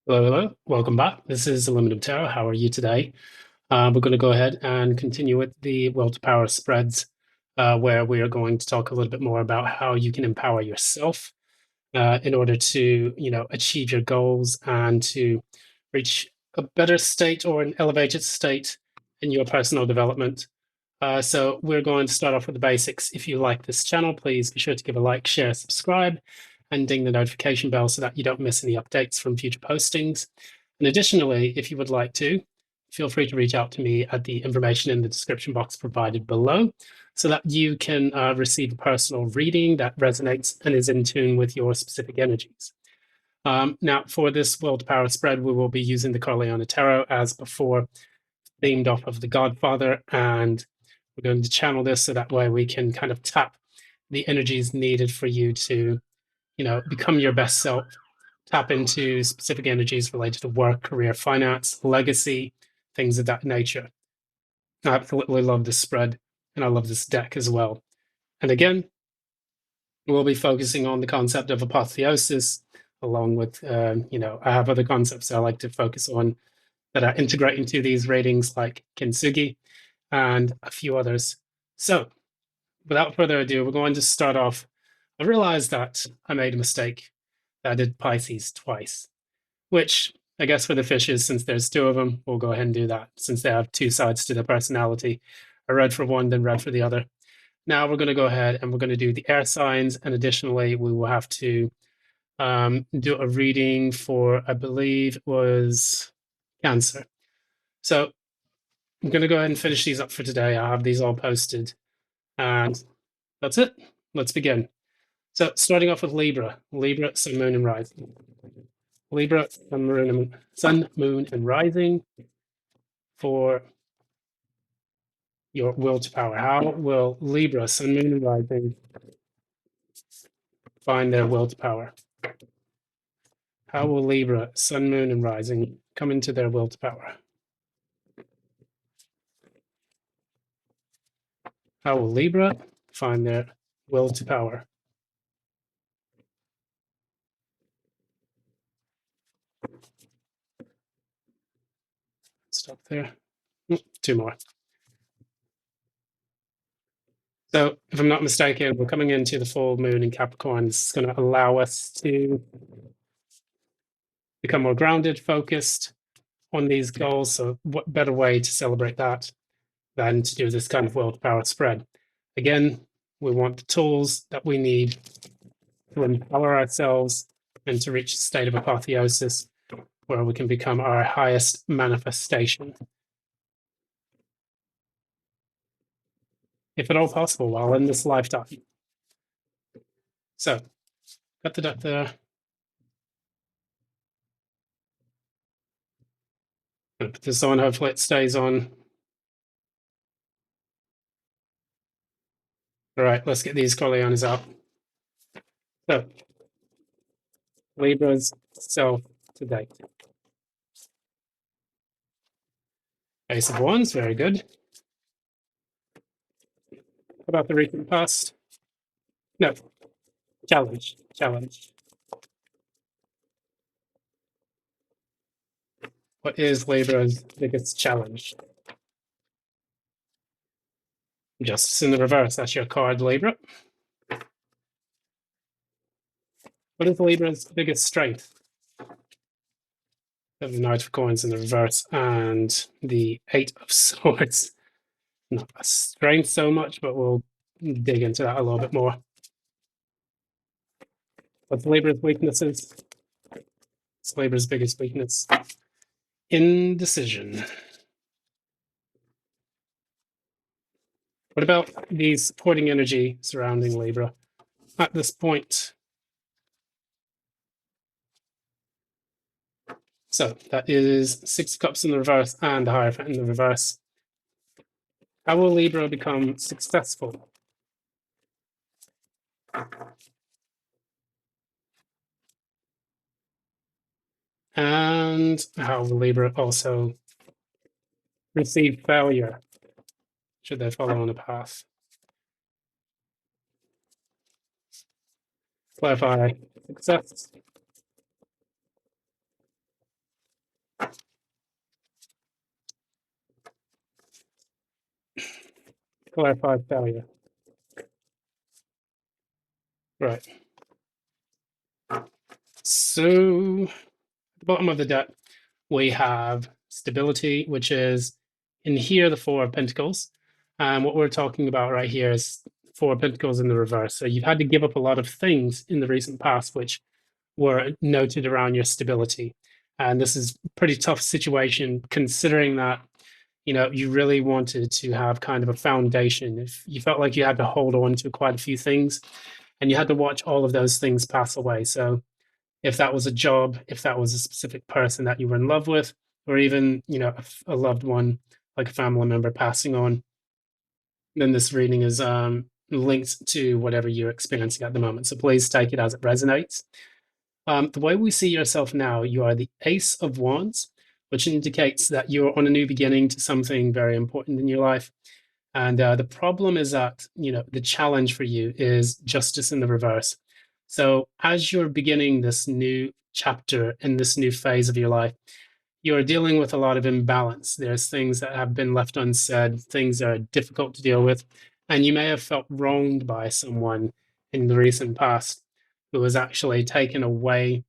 Hello, hello. Welcome back. This is Aluminum Tarot. How are you today? We're going to go ahead and continue with the Will to Power spreads, where we are going to talk a little bit more about how you can empower yourself in order to, achieve your goals and to reach a better state or an elevated state in your personal development. So we're going to start off with the basics. If you like this channel, please be sure to give a like, share, subscribe, and ding the notification bell so that you don't miss any updates from future postings. And additionally, if you would like to, feel free to reach out to me at the information in the description box provided below so that you can receive a personal reading that resonates and is in tune with your specific energies. Now, for this Will to Power spread, we will be using the Corleone Tarot as before, themed off of the Godfather, and we're going to channel this so that way we can kind of tap the energies needed for you to, become your best self, tap into specific energies related to work, career, finance, legacy, things of that nature. I absolutely love this spread, and I love this deck as well. And again, we'll be focusing on the concept of apotheosis, along with, I have other concepts I like to focus on that are integrating to these readings, like kintsugi and a few others. So, without further ado, we're going to start off. I realized that I made a mistake. I did Pisces twice, which I guess for the fishes, since there's two of them, we'll go ahead and do that since they have two sides to their personality. I read for one, then read for the other. Now we're going to go ahead and we're going to do the air signs. And additionally, we will have to do a reading for, I believe it was Cancer. So I'm going to go ahead and finish these up for today. I have these all posted. And that's it. Let's begin. So starting off with Libra, Sun, Moon, and Rising. Libra, Sun, Moon, and Rising for your will to power. How will Libra, Sun, Moon, and Rising find their will to power? How will Libra, Sun, Moon, and Rising come into their will to power? How will Libra find their will to power? Stop there. Two more. So, if I'm not mistaken, we're coming into the full moon in Capricorn. This is going to allow us to become more grounded, focused on these goals. So, what better way to celebrate that than to do this kind of will to power spread? Again, we want the tools that we need to empower ourselves and to reach a state of apotheosis where we can become our highest manifestation, if at all possible, while in this lifetime. So, got the deck there. Gonna put this on, hopefully it stays on. All right, let's get these Corleones out. So, Libra's self to date. Ace of Wands, very good. What about the recent past? No, challenge. What is Libra's biggest challenge? Justice in the reverse, that's your card, Libra. What is Libra's biggest strength? The Knight of Coins in the reverse and the Eight of Swords. Not a strength so much, but we'll dig into that a little bit more. What's Libra's weaknesses? It's Libra's biggest weakness. Indecision. What about the supporting energy surrounding Libra at this point? So that is Six of Cups in the reverse and the Hierophant in the reverse. How will Libra become successful? And how will Libra also receive failure should they follow on a path? Clarify success. Clarify failure. Right. So at the bottom of the deck, we have stability, which is in here the Four of Pentacles. And what we're talking about right here is Four of Pentacles in the reverse. So you've had to give up a lot of things in the recent past, which were noted around your stability. And this is a pretty tough situation considering that, you really wanted to have kind of a foundation. If you felt like you had to hold on to quite a few things and you had to watch all of those things pass away. So if that was a job, if that was a specific person that you were in love with, or even, a loved one, like a family member passing on, then this reading is linked to whatever you're experiencing at the moment. So please take it as it resonates. The way we see yourself now, you are the Ace of Wands, which indicates that you're on a new beginning to something very important in your life. And the problem is that, the challenge for you is justice in the reverse. So as you're beginning this new chapter in this new phase of your life, you're dealing with a lot of imbalance. There's things that have been left unsaid, things that are difficult to deal with, and you may have felt wronged by someone in the recent past who has actually taken away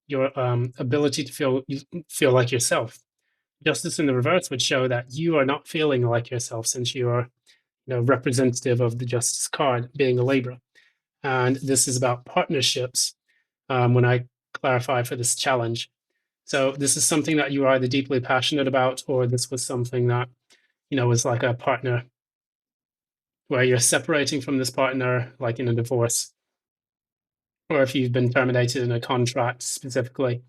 your ability to feel like yourself. Justice in the reverse would show that you are not feeling like yourself since you are, representative of the Justice card being a Libra. And this is about partnerships when I clarify for this challenge. So this is something that you are either deeply passionate about, or this was something that, was like a partner where you're separating from this partner, like in a divorce, or if you've been terminated in a contract specifically,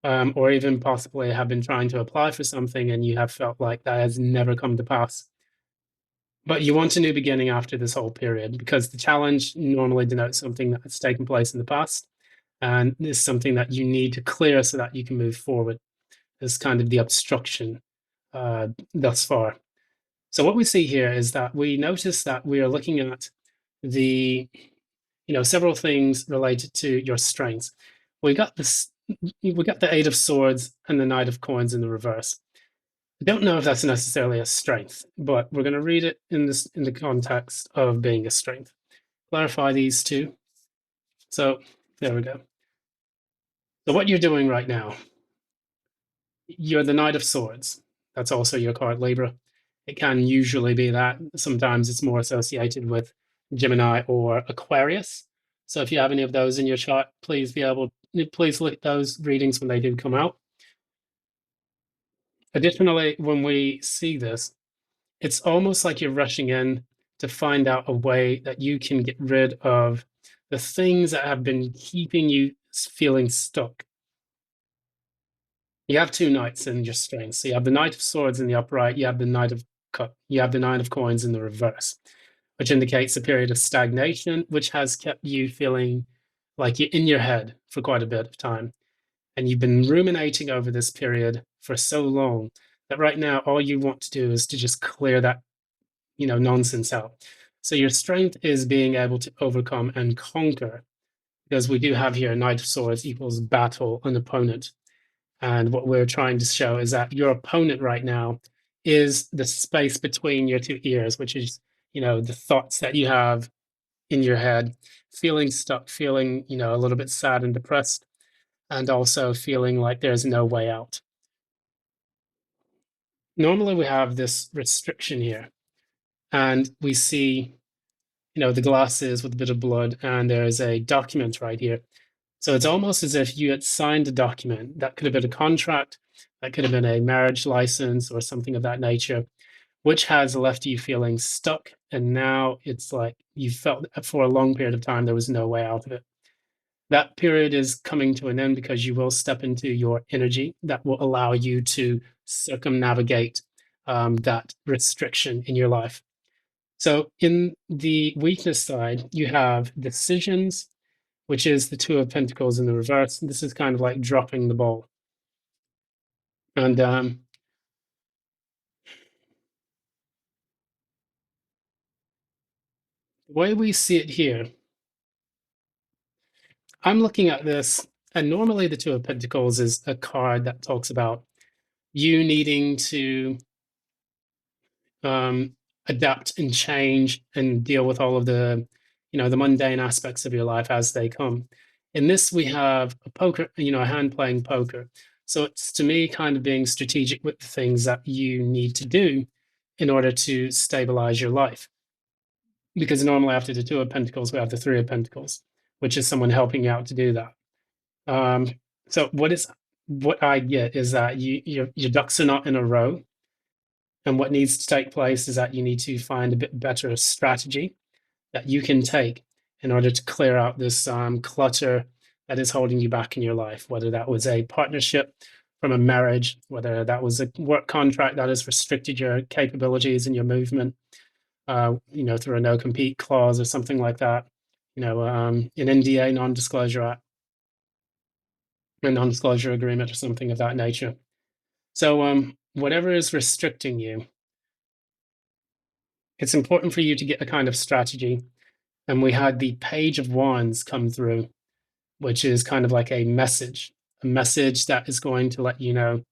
or even possibly have been trying to apply for something and you have felt like that has never come to pass. But you want a new beginning after this whole period because the challenge normally denotes something that's taken place in the past and is something that you need to clear so that you can move forward. Is kind of the obstruction thus far. So what we see here is that we notice that we are looking at the, several things related to your strengths. We got this, we got the Eight of Swords and the Knight of Coins in the reverse. I don't know if that's necessarily a strength, but we're going to read it in the context of being a strength. Clarify these two. So there we go. So what you're doing right now, you're the Knight of Swords. That's also your card, Libra. It can usually be that. Sometimes it's more associated with Gemini or Aquarius. So if you have any of those in your chart, please look at those readings when they do come out. Additionally, when we see this, it's almost like you're rushing in to find out a way that you can get rid of the things that have been keeping you feeling stuck. You have two knights in your strengths. So you have the Knight of Swords in the upright, you have the you have the Nine of Coins in the reverse, which indicates a period of stagnation, which has kept you feeling like you're in your head for quite a bit of time. And you've been ruminating over this period for so long that right now all you want to do is to just clear that, nonsense out. So your strength is being able to overcome and conquer, because we do have here Knight of Swords equals battle, an opponent. And what we're trying to show is that your opponent right now is the space between your two ears, which is, the thoughts that you have in your head, feeling stuck, feeling, a little bit sad and depressed, and also feeling like there's no way out. Normally we have this restriction here, and we see, the glasses with a bit of blood, and there's a document right here. So it's almost as if you had signed a document. That could have been a contract, that could have been a marriage license or something of that nature, which has left you feeling stuck. And now it's like you felt for a long period of time there was no way out of it. That period is coming to an end because you will step into your energy that will allow you to circumnavigate that restriction in your life. So in the weakness side, you have decisions, which is the Two of Pentacles in the reverse. This is kind of like dropping the ball. And the way we see it here, I'm looking at this, and normally the Two of Pentacles is a card that talks about you needing to adapt and change and deal with all of the, the mundane aspects of your life as they come. In this, we have a poker, a hand playing poker. So it's to me kind of being strategic with the things that you need to do in order to stabilize your life. Because normally after the Two of Pentacles, we have the Three of Pentacles, which is someone helping you out to do that. Um, so what I get is that your ducks are not in a row, and what needs to take place is that you need to find a bit better strategy that you can take in order to clear out this clutter that is holding you back in your life, whether that was a partnership from a marriage, whether that was a work contract that has restricted your capabilities and your movement, through a no compete clause or something like that, an NDA, non-disclosure act, a non-disclosure agreement or something of that nature. So whatever is restricting you, it's important for you to get a kind of strategy. And we had the Page of Wands come through, which is kind of like a message that is going to let you know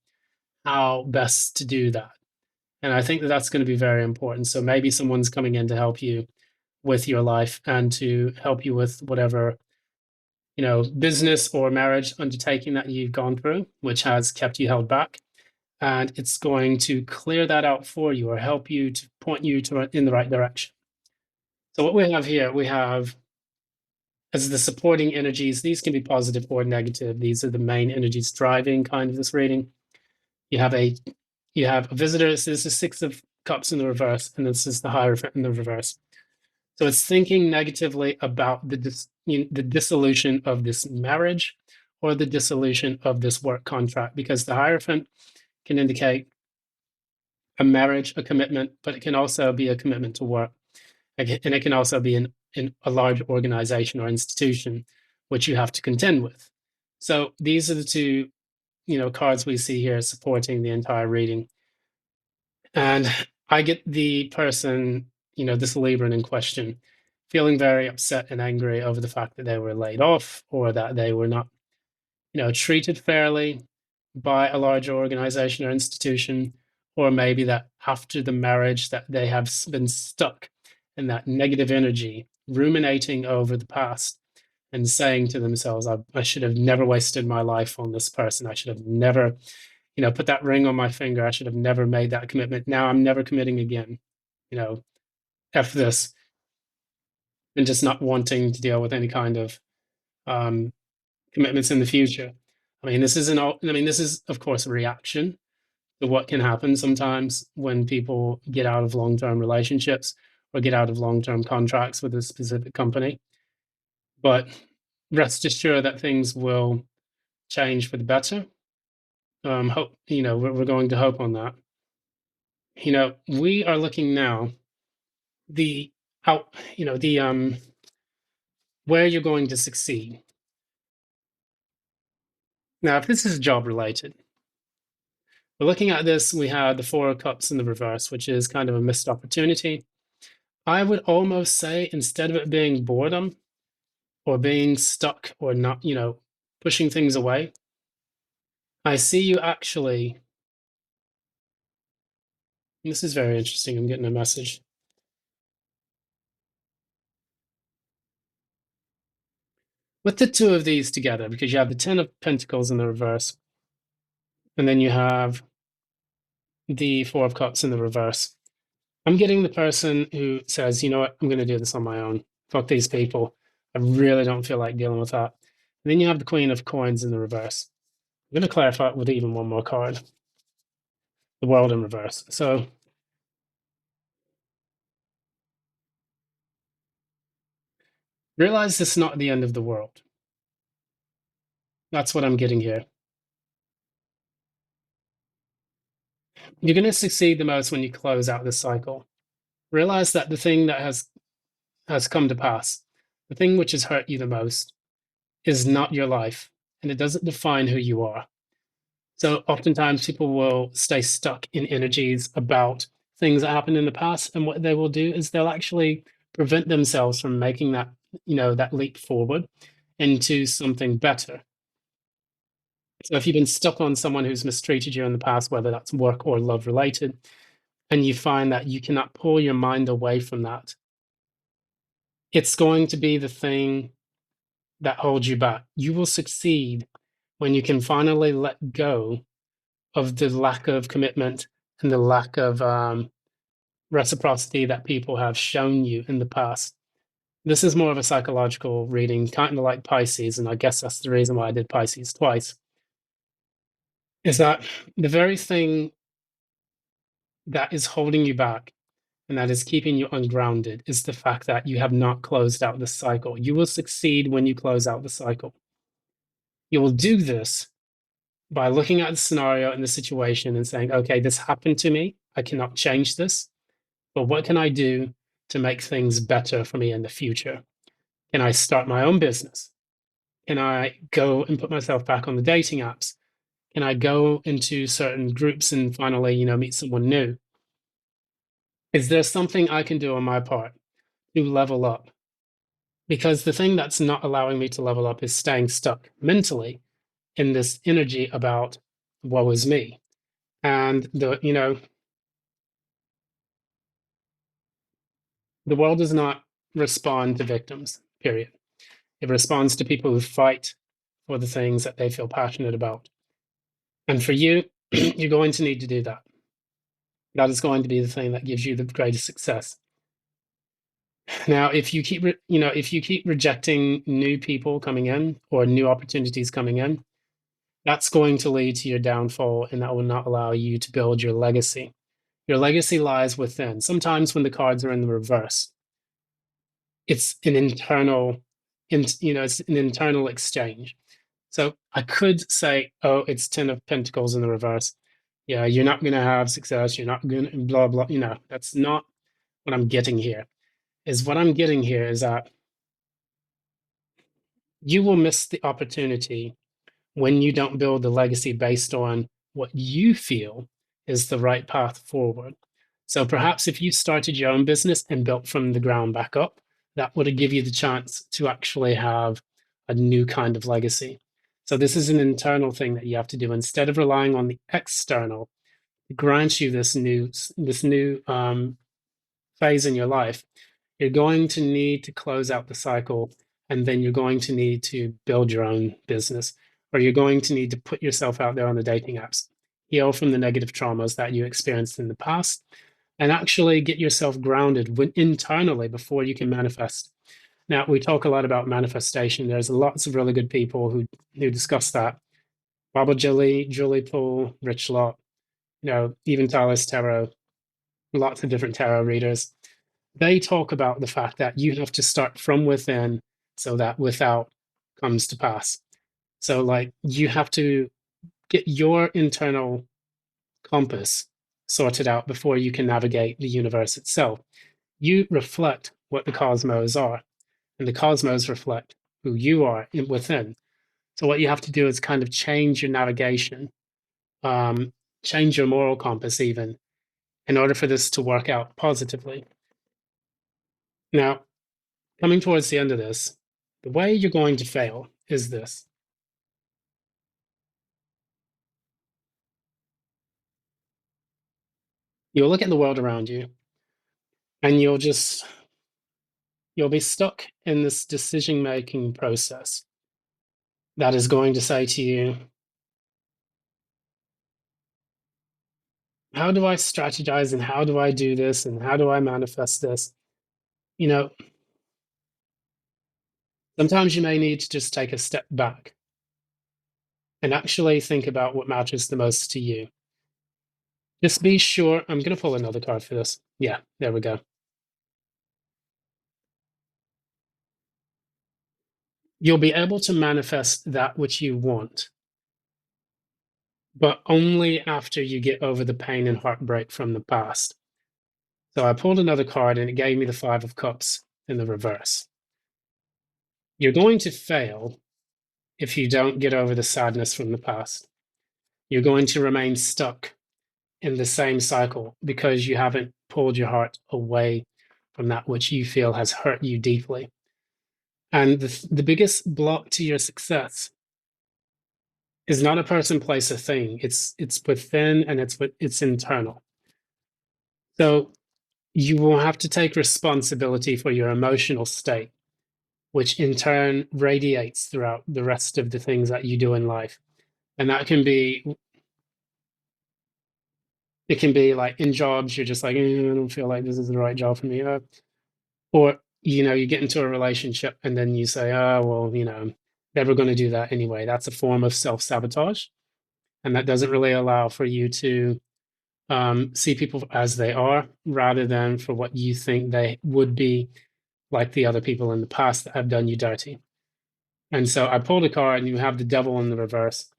how best to do that. And I think that that's going to be very important. So maybe someone's coming in to help you with your life and to help you with whatever, business or marriage undertaking that you've gone through, which has kept you held back. And it's going to clear that out for you or help you to point you in the right direction. So what we have here, we have as the supporting energies. These can be positive or negative. These are the main energies driving kind of this reading. You have a visitor. This is the Six of Cups in the reverse, and this is the Hierophant in the reverse. So it's thinking negatively about the dissolution of this marriage or the dissolution of this work contract, because the Hierophant can indicate a marriage, a commitment, but it can also be a commitment to work. And it can also be in a large organization or institution, which you have to contend with. So these are the two, cards we see here supporting the entire reading. And I get the person, this Libran in question, feeling very upset and angry over the fact that they were laid off or that they were not, treated fairly by a larger organization or institution, or maybe that after the marriage that they have been stuck in that negative energy, ruminating over the past and saying to themselves, I should have never wasted my life on this person. I should have never, put that ring on my finger. I should have never made that commitment. Now I'm never committing again. You know, F this, and just not wanting to deal with any kind of um, commitments in the future. This is, of course, a reaction to what can happen sometimes when people get out of long-term relationships or get out of long-term contracts with a specific company. But rest assured that things will change for the better. Hope, we're going to hope on that. We are looking now the out, the where you're going to succeed. Now, if this is job related, we're looking at this. We have the Four of Cups in the reverse, which is kind of a missed opportunity. I would almost say instead of it being boredom or being stuck or not, pushing things away, I see you actually. This is very interesting. I'm getting a message. With the two of these together, because you have the Ten of Pentacles in the reverse, and then you have the Four of Cups in the reverse. I'm getting the person who says, you know what, I'm going to do this on my own. Fuck these people. I really don't feel like dealing with that. And then you have the Queen of Coins in the reverse. I'm going to clarify it with even one more card. The World in reverse. So realize this is not the end of the world. That's what I'm getting here. You're going to succeed the most when you close out this cycle. Realize that the thing that has come to pass, the thing which has hurt you the most, is not your life, and it doesn't define who you are. So oftentimes people will stay stuck in energies about things that happened in the past, and what they will do is they'll actually prevent themselves from making that, that leap forward into something better. So if you've been stuck on someone who's mistreated you in the past, whether that's work or love related, and you find that you cannot pull your mind away from that, it's going to be the thing that holds you back. You will succeed when you can finally let go of the lack of commitment and the lack of reciprocity that people have shown you in the past. This is more of a psychological reading, kind of like Pisces, and I guess that's the reason why I did Pisces twice. Is that the very thing that is holding you back and that is keeping you ungrounded is the fact that you have not closed out the cycle. You will succeed when you close out the cycle. You will do this by looking at the scenario and the situation and saying, okay, this happened to me. I cannot change this, but what can I do to make things better for me in the future? Can I start my own business? Can I go and put myself back on the dating apps? Can I go into certain groups and finally, meet someone new? Is there something I can do on my part to level up? Because the thing that's not allowing me to level up is staying stuck mentally in this energy about woe is me. And the world does not respond to victims, period. It responds to people who fight for the things that they feel passionate about. And for you, you're going to need to do that. That is going to be the thing that gives you the greatest success. Now, if you keep rejecting new people coming in or new opportunities coming in, that's going to lead to your downfall, and that will not allow you to build your legacy. Your legacy lies within. Sometimes when the cards are in the reverse, it's an internal, it's an internal exchange. So I could say, oh, it's Ten of Pentacles in the reverse. Yeah, you're not going to have success. You're not going to blah, blah. That's not what I'm getting here. What I'm getting here is that you will miss the opportunity when you don't build the legacy based on what you feel is the right path forward. So perhaps if you started your own business and built from the ground back up, that would give you the chance to actually have a new kind of legacy. So this is an internal thing that you have to do instead of relying on the external to grant you this new phase in your life. You're going to need to close out the cycle, and then you're going to need to build your own business, or you're going to need to put yourself out there on the dating apps, heal from the negative traumas that you experienced in the past, and actually get yourself grounded internally before you can manifest. Now, we talk a lot about manifestation. There's lots of really good people who discuss that. Baba Julie Poole, Rich Lott, even Talis Tarot, lots of different tarot readers. They talk about the fact that you have to start from within so that without comes to pass. So, like, you have to get your internal compass sorted out before you can navigate the universe itself. You reflect what the cosmos are, and the cosmos reflect who you are within. So, what you have to do is kind of change your navigation, change your moral compass, even in order for this to work out positively. Now, coming towards the end of this, the way you're going to fail is this. You'll look at the world around you and you'll be stuck in this decision-making process that is going to say to you, how do I strategize and how do I do this and how do I manifest this? You know, sometimes you may need to just take a step back and actually think about what matters the most to you. Just be sure. I'm going to pull another card for this. Yeah, there we go. You'll be able to manifest that which you want, but only after you get over the pain and heartbreak from the past. So I pulled another card and it gave me the Five of Cups in the reverse. You're going to fail if you don't get over the sadness from the past. You're going to remain stuck in the same cycle because you haven't pulled your heart away from that which you feel has hurt you deeply. And the biggest block to your success is not a person, place, or thing. It's within, and it's internal. So you will have to take responsibility for your emotional state, which in turn radiates throughout the rest of the things that you do in life. And that can be, it can be like in jobs, you're just like, I don't feel like this is the right job for me. Or, you get into a relationship and then you say, oh, well, I'm never going to do that anyway. That's a form of self-sabotage. And that doesn't really allow for you to see people as they are rather than for what you think they would be, like the other people in the past that have done you dirty. And so I pulled a card and you have the devil in the reverse.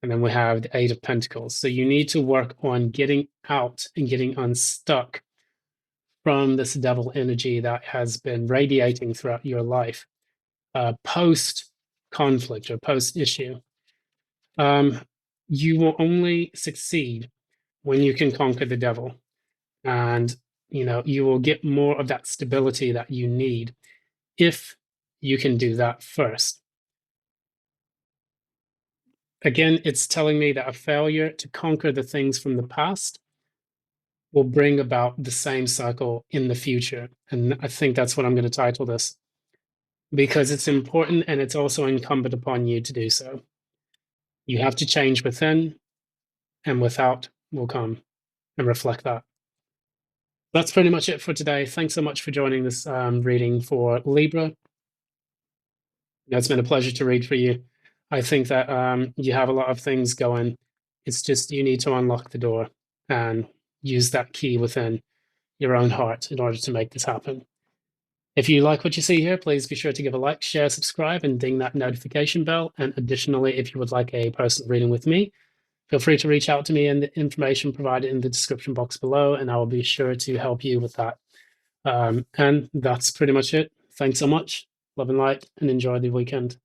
And then we have the Eight of Pentacles. So you need to work on getting out and getting unstuck from this devil energy that has been radiating throughout your life post conflict or post issue. You will only succeed when you can conquer the devil. And, you will get more of that stability that you need if you can do that first. Again, it's telling me that a failure to conquer the things from the past will bring about the same cycle in the future. And I think that's what I'm going to title this because it's important and it's also incumbent upon you to do so. You have to change within, and without will come and reflect that. That's pretty much it for today. Thanks so much for joining this reading for Libra. It's been a pleasure to read for you. I think that you have a lot of things going. It's just you need to unlock the door and use that key within your own heart in order to make this happen. If you like what you see here, please be sure to give a like, share, subscribe, and ding that notification bell. And additionally, if you would like a personal reading with me, feel free to reach out to me in the information provided in the description box below, and I will be sure to help you with that. And that's pretty much it. Thanks so much. Love and light, and enjoy the weekend.